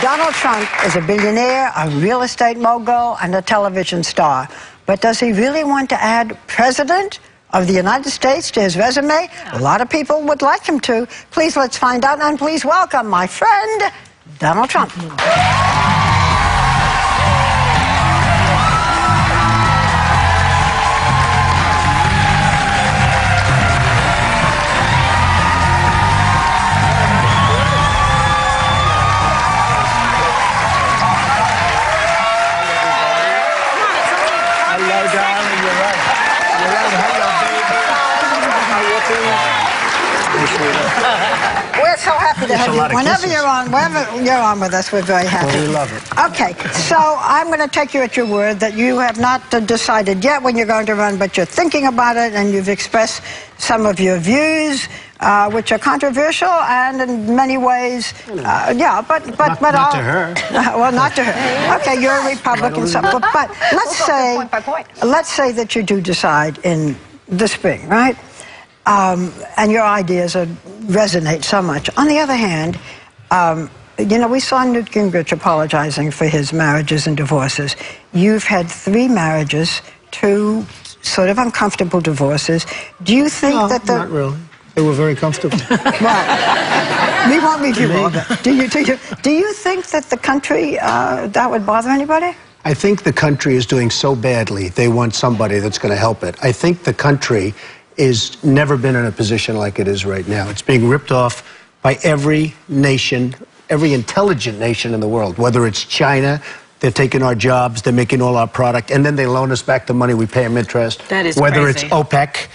Donald Trump is a billionaire, a real estate mogul, and a television star. But does he really want to add President of the United States to his resume? A lot of people would like him to. Please, let's find out, and please welcome my friend, Donald Trump. We're so happy to have you. Whenever you're on with us, we're very happy. Well, we love it. Okay, so I'm going to take you at your word that you have not decided yet when you're going to run, but you're thinking about it, and you've expressed some of your views, which are controversial, and in many ways, yeah, but not to her. Well, not to her. Okay, you're a Republican, so, but let's say that you do decide in the spring, right? And your ideas resonate so much. On the other hand, you know, we saw Newt Gingrich apologizing for his marriages and divorces. You've had 3 marriages, 2 sort of uncomfortable divorces. Do you think that not really. They were very comfortable. Right. We won't review all that. Do you think that the country, that would bother anybody? I think the country is doing so badly, they want somebody that's going to help it. I think the country is never been in a position like it is right now. It's being ripped off by every nation, every intelligent nation in the world, whether it's China. They're taking our jobs, they're making all our product, and then they loan us back the money, we pay them interest. That is whether crazy. It's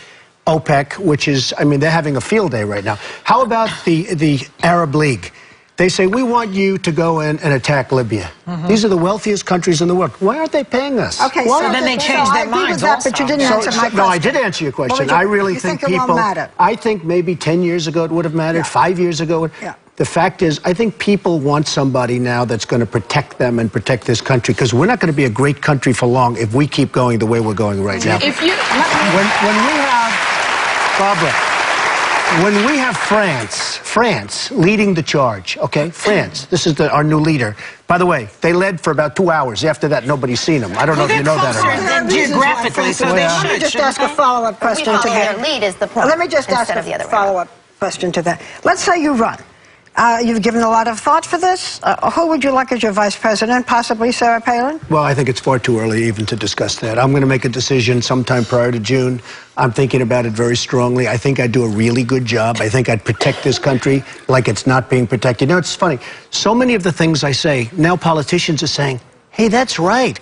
OPEC, which is, I mean, they're having a field day right now. How about the Arab League? They say, we want you to go in and attack Libya. These are the wealthiest countries in the world. Why aren't they paying us? Okay, so then they changed their minds also. But you didn't answer my question. No, I did answer your question. Well, I really think people... it won't matter? I think maybe 10 years ago it would have mattered, 5 years ago. The fact is, I think people want somebody now that's going to protect them and protect this country, because we're not going to be a great country for long if we keep going the way we're going right now. If you... When we have... Barbara... When we have France leading the charge, okay? France, this is our new leader. By the way, they led for about 2 hours. After that, nobody's seen them. I don't know if you know that or not. Geographically, so they should. Let me just ask a follow-up question to that. Lead is the point. Let me just ask a follow-up question to that. Let's say you run. You've given a lot of thought for this. Who would you like as your vice president? Possibly Sarah Palin? Well, I think it's far too early even to discuss that. I'm going to make a decision sometime prior to June. I'm thinking about it very strongly. I think I'd do a really good job. I think I'd protect this country like it's not being protected. You know, it's funny. So many of the things I say, now politicians are saying, hey, that's right.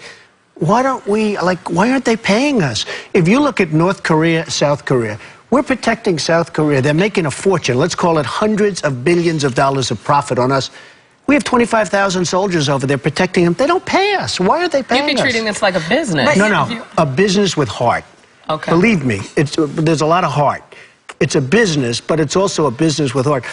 Why don't we, like, why aren't they paying us? If you look at North Korea, South Korea, we're protecting South Korea. They're making a fortune. Let's call it hundreds of billions of dollars of profit on us. We have 25,000 soldiers over there protecting them. They don't pay us. Why aren't they paying us? You'd be treating this like a business. No, a business with heart. Okay. Believe me, there's a lot of heart. It's a business, but it's also a business with heart.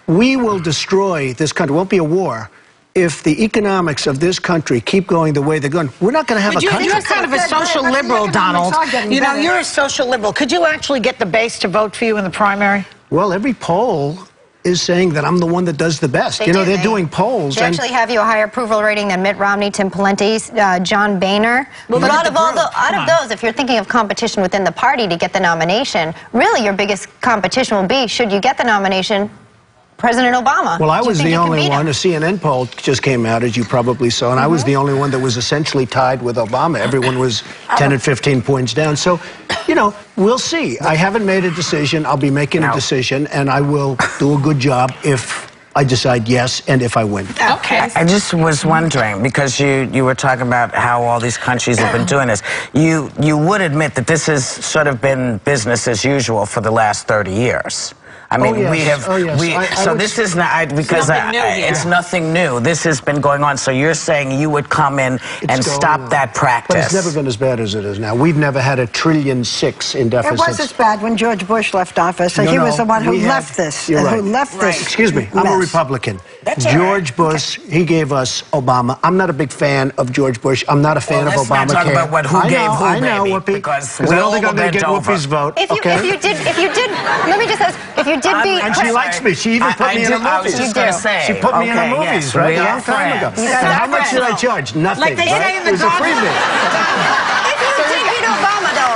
We will destroy this country. It won't be a war. If the economics of this country keep going the way they're going, we're not going to have a country. You're kind of a social liberal, Donald. You know, you're a social liberal. Could you actually get the base to vote for you in the primary? Well, every poll is saying that I'm the one that does the best. You know, they're doing polls. They actually have you a higher approval rating than Mitt Romney, Tim Pawlenty, John Boehner. Well, out of those, if you're thinking of competition within the party to get the nomination, really your biggest competition will be, should you get the nomination, President Obama. Well, I was the only one. A CNN poll just came out, as you probably saw, and I was the only one that was essentially tied with Obama. Everyone was 10 and 15 points down. So, you know, we'll see. I haven't made a decision. I'll be making a decision, and I will do a good job if I decide yes and if I win. Okay. I just was wondering, because you were talking about how all these countries have been doing this. You would admit that this has sort of been business as usual for the last 30 years. I mean, we have, so this is not, because it's nothing new. This has been going on. So you're saying you would come in and stop that practice. But it's never been as bad as it is now. We've never had $1.6 trillion in deficits. It was as bad when George Bush left office. So he was the one who left this. You're right. Who left this. Excuse me, I'm a Republican. George Bush, he gave us Obama. I'm not a big fan of George Bush. I'm not a fan of Obamacare. Let's not talk about who gave who, I know, Whoopi. because I don't think I'm going to get Whoopi's vote. If you did, let me just ask, if you did beat... And she likes me. She even put me in her movies. I was just going to say. She put me in her movies, right? A long time ago. And how much did I charge? Nothing. Like they say in the It was a freebie. If you did beat Obama, though,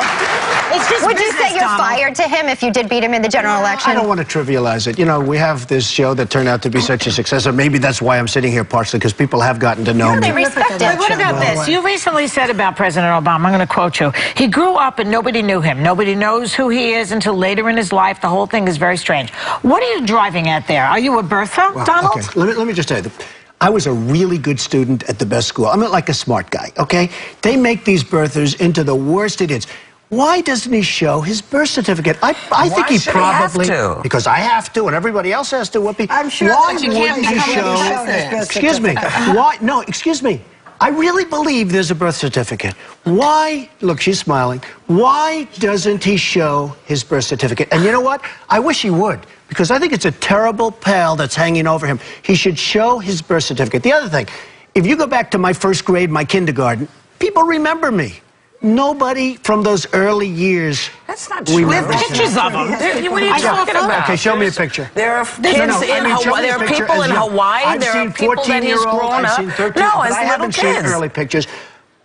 would you say you're fired to him if you did beat him in the general election? I don't want to trivialize it. You know, we have this show that turned out to be such a success, and maybe that's why I'm sitting here partially, because people have gotten to know me. They respect it. But what about this? You recently said about President Obama, I'm going to quote you, he grew up and nobody knew him. Nobody knows who he is until later in his life. The whole thing is very strange. What are you driving at there? Are you a Bertha, Donald? Okay, let me just tell you. I was a really good student at the best school. I'm not like a smart guy, okay? They make these birthers into the worst idiots. Why doesn't he show his birth certificate? I think he probably... have to? Because I have to, and everybody else has to, Whoopi. I'm sure why that you wouldn't can't he show... his birth Excuse me. Why? No, excuse me. I really believe there's a birth certificate. Why... Look, she's smiling. Why doesn't he show his birth certificate? And you know what? I wish he would, because I think it's a terrible pall that's hanging over him. He should show his birth certificate. The other thing, if you go back to my first grade, my kindergarten, people remember me. Nobody from those early years. That's not true. We have pictures of them. What are you talking about? Okay, show me a picture. There are kids in Hawaii. There are people in Hawaii. There are people that he's grown up. I've seen 13, no, but as I little haven't seen kids. early pictures.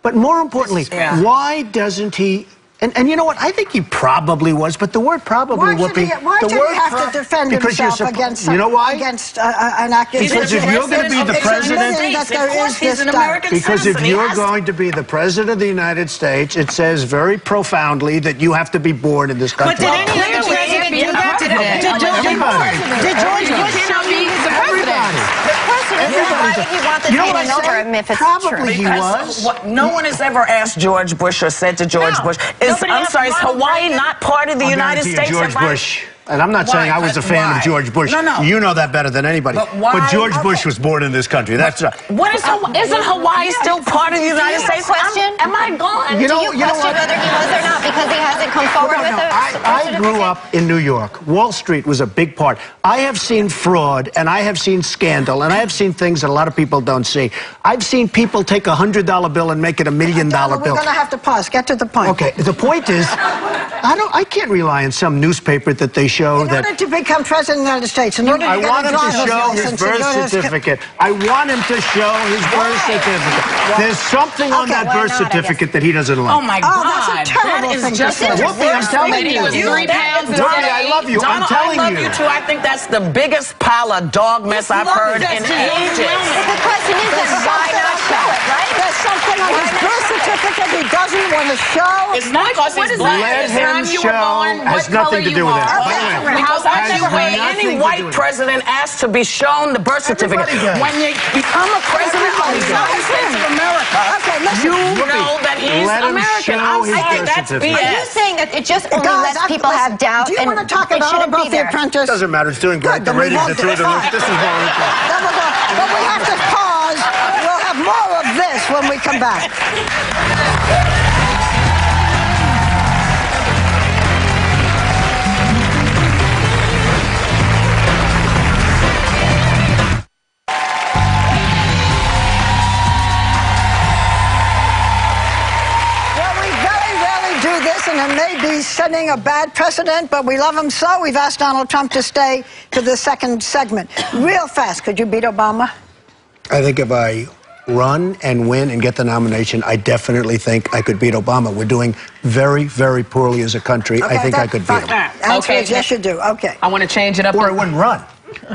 But more importantly, why doesn't he... And you know what? I think he probably was, but the word probably... Why should he have to defend himself against... You know why? Against an accusation. Because if you're going to be the president... Because if you're going to be the president of the United States, it says very profoundly that you have to be born in this country. But did any other president do that? Did George Bush show me the president? Why did he want this hanging over him if it's Probably true? he was. No one has ever asked George Bush or said to George Bush, I'm sorry, is Hawaii not part of the United States? George Bush. And I'm not saying I was a fan of George Bush. No. You know that better than anybody. But George Bush was born in this country. That's right. Isn't Hawaii still part of the United States? Am I gone? Do you question whether he was or not because he hasn't come forward with it? I grew up in New York. Wall Street was a big part. I have seen fraud, and I have seen scandal, and I have seen things that a lot of people don't see. I've seen people take a $100 bill and make it $1 million bill. We're going to have to pause. Get to the point. Okay, the point is, I can't rely on some newspaper that they show in order to become president of the United States, in order to I want him to show his birth certificate. I want him to show his birth certificate. There's something on that birth certificate that he doesn't like. Oh, my God. That's a terrible thing to say. Whoopi, I'm telling you. Whoopi, I love you. I'm telling you. I love you, too. I think that's the biggest pile of dog mess I've heard in ages. The question is then why not show it, right? There's something on his birth certificate he doesn't want to show. It's not because he's black. Let him show. Has nothing to do with it. Because I've never heard any white president asked to be shown the birth certificate. When you become a president of the United States of America, you know that he's American. I'm saying that's BS. Are you saying that it just only lets people have doubt? Do you want to talk at all about The Apprentice? It doesn't matter. It's doing great. The ratings are through the roof. This is more But we have to pause. We'll have more of this when we come back. And it may be setting a bad precedent, but we love him so. We've asked Donald Trump to stay for the second segment. Real fast, could you beat Obama? I think if I run and win and get the nomination, I definitely think I could beat Obama. We're doing very, very poorly as a country. I think I could beat him. Answer is yes, you do. Okay. I want to change it up. Or I wouldn't run.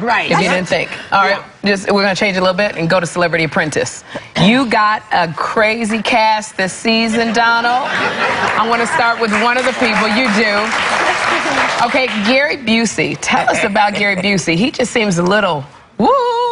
Right. If you didn't think. All right, we're going to change it a little bit and go to Celebrity Apprentice. You got a crazy cast this season, Donald. I want to start with one of the people. You do. Okay, Gary Busey. Tell us about Gary Busey. He just seems a little, woo.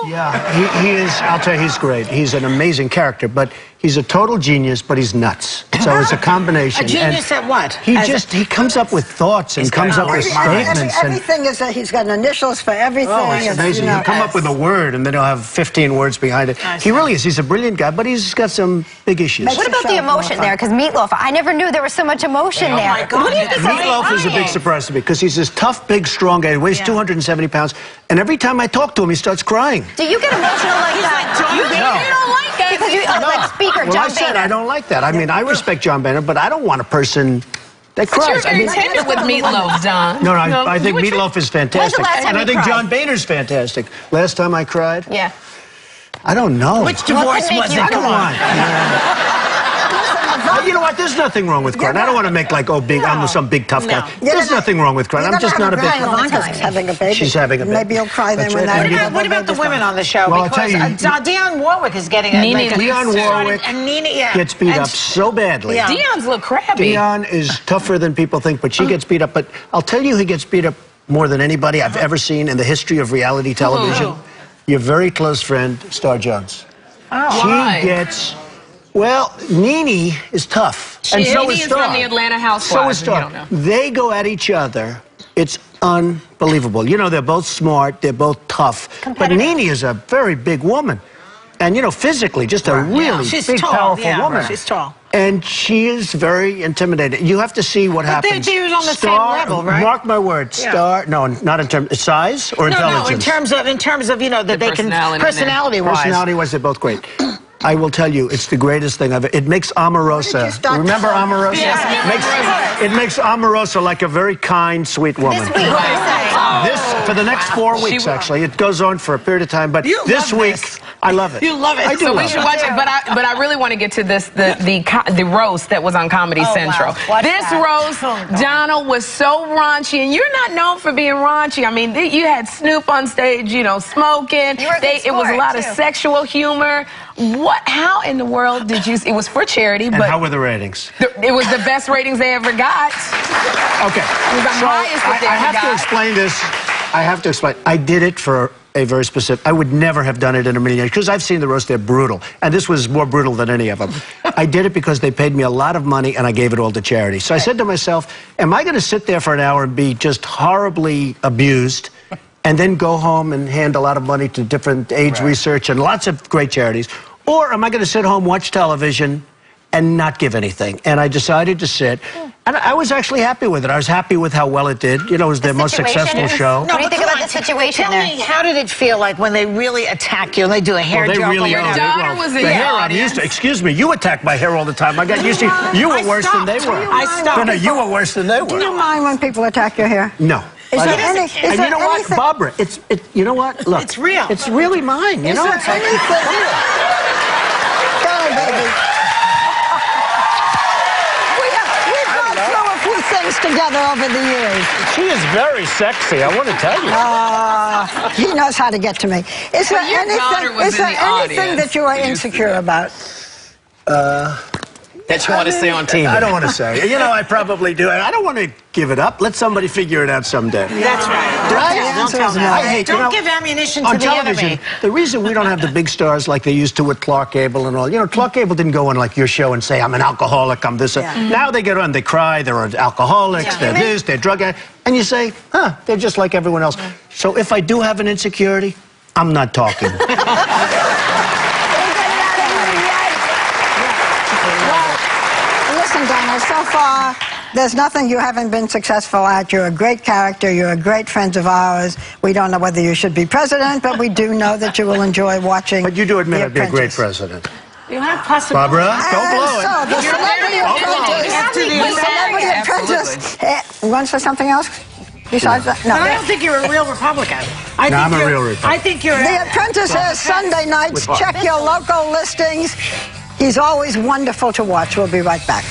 Yeah, he is. I'll tell you, he's great. He's an amazing character, but he's a total genius, but he's nuts. So it's a combination. A genius at what? He comes up with thoughts and comes up with statements. Everything is that he's got initials for everything. Oh, it's amazing. He'll come up with a word, and then he'll have 15 words behind it. He really is. He's a brilliant guy, but he's got some big issues. What about the emotion there? Because Meatloaf, I never knew there was so much emotion there. My God. What do you think Meatloaf is a big surprise to me, because he's this tough, big, strong guy. He weighs 270 pounds, and every time I talk to him, he starts crying. Do you get emotional like that? You don't like it. Because you, like Speaker John I said Boehner. I don't like that. I mean, I respect John Boehner, but I don't want a person They cry. You're very tender with Meatloaf, Don. No, I think Meatloaf is fantastic. When's the last time And I you think cried? John Boehner's fantastic. Last time I cried? Yeah. I don't know. Which divorce could make was you it? Come on. You know what? There's nothing wrong with crying. I don't want to make like, I'm some big tough guy. There's nothing wrong with crying. I'm just not a big... Ivanka's having a baby. She's having a baby. Maybe you'll cry then That's when right. that... What about the women on the show? Well, I'll because tell you, Dionne Warwick is getting Dionne Warwick and Nina, gets beat up so badly. Yeah. Dionne's look crabby. Dionne is tougher than people think, but she gets beat up. But I'll tell you who gets beat up more than anybody I've ever seen in the history of reality television. Your very close friend, Star Jones. Why? She gets... Well, Nene is tough. And so is Star. from the Atlanta Housewives. So is Star. They go at each other. It's unbelievable. You know, they're both smart. They're both tough. But Nene is a very big woman. And, you know, physically, just a really big, powerful woman. She's tall. And she is very intimidating. You have to see what happens. They're on the Star, same level, right? Mark my words. Star, no, not in terms of size or intelligence. No, in terms of, you know, that they can, personality-wise. Personality-wise, they're both great. I will tell you, it's the greatest thing I've ever... It makes Omarosa... Remember Omarosa? Yes, it makes Omarosa like a very kind, sweet woman. This week, For the next 4 weeks, actually. It goes on for a period of time, but this week, I love it. You love it. I do So we love should it. watch it, but I really want to get to this the roast that was on Comedy Central. Wow. This roast, Donald was so raunchy, and you're not known for being raunchy. I mean, you had Snoop on stage, you know, smoking. You were a good It was a sport, lot of too. sexual humor. How in the world did you? It was for charity, And but how were the ratings? it was the best ratings they ever got. Okay. It was the highest that they I ever have to got. explain this. I have to explain. I did it for a very specific... I would never have done it in a million years, because I've seen the roast. They're brutal. And this was more brutal than any of them. I did it because they paid me a lot of money, and I gave it all to charity. So I said to myself, am I going to sit there for an hour and be just horribly abused, and then go home and hand a lot of money to different AIDS research and lots of great charities? Or am I going to sit home, watch television, and not give anything? And I decided to sit. And I was actually happy with it. I was happy with how well it did. You know, it was their most successful show. What do you think about the situation Tell there? me, how did it feel like when they really attack you and they do a hair Well, they joke? really Your are. daughter was in the the hair I'm audience. used to. Excuse me, you attack my hair all the time. I got used to you were worse than they were. I stopped. No, you were worse than they Do you were. mind when people attack your hair? No. Is I there don't. any... Is And there you know what, anything- Barbara? You know what? Look, It's real. It's really mine. You Is know, there it's like anything... Go, baby. We've gone through a few things together over the years. she is very sexy. I want to tell you. He knows how to get to me. Is there your daughter anything, was is there in the anything audience. that you are insecure about? That you want to say on TV. I don't want to say. You know, I probably do. I don't want to give it up. Let somebody figure it out someday. That's right. Right? Don't tell them. I hate, Don't you know, give ammunition to on the television, enemy. the reason we don't have the big stars like they used to with Clark Gable and all, you know, Clark Gable didn't go on like your show and say, I'm an alcoholic, I'm this. Now they get on, they cry, they're alcoholics, they're this, they're drug addicts, and you say, they're just like everyone else. So if I do have an insecurity, I'm not talking. Listen, Donald, so far, there's nothing you haven't been successful at. You're a great character. You're a great friend of ours. We don't know whether you should be president, but we do know that you will enjoy watching. But you do admit The I'd be a great Apprentice. president. You have possibilities. Barbara, don't blow it. So, the Celebrity You're Apprentice. very The Celebrity Apprentice. You want to say something else besides that? No, I don't think you're a real Republican. I think I'm a you're- real Republican. I think you're... The Apprentice is Sunday nights. With heart. Check your local listings. He's always wonderful to watch. We'll be right back.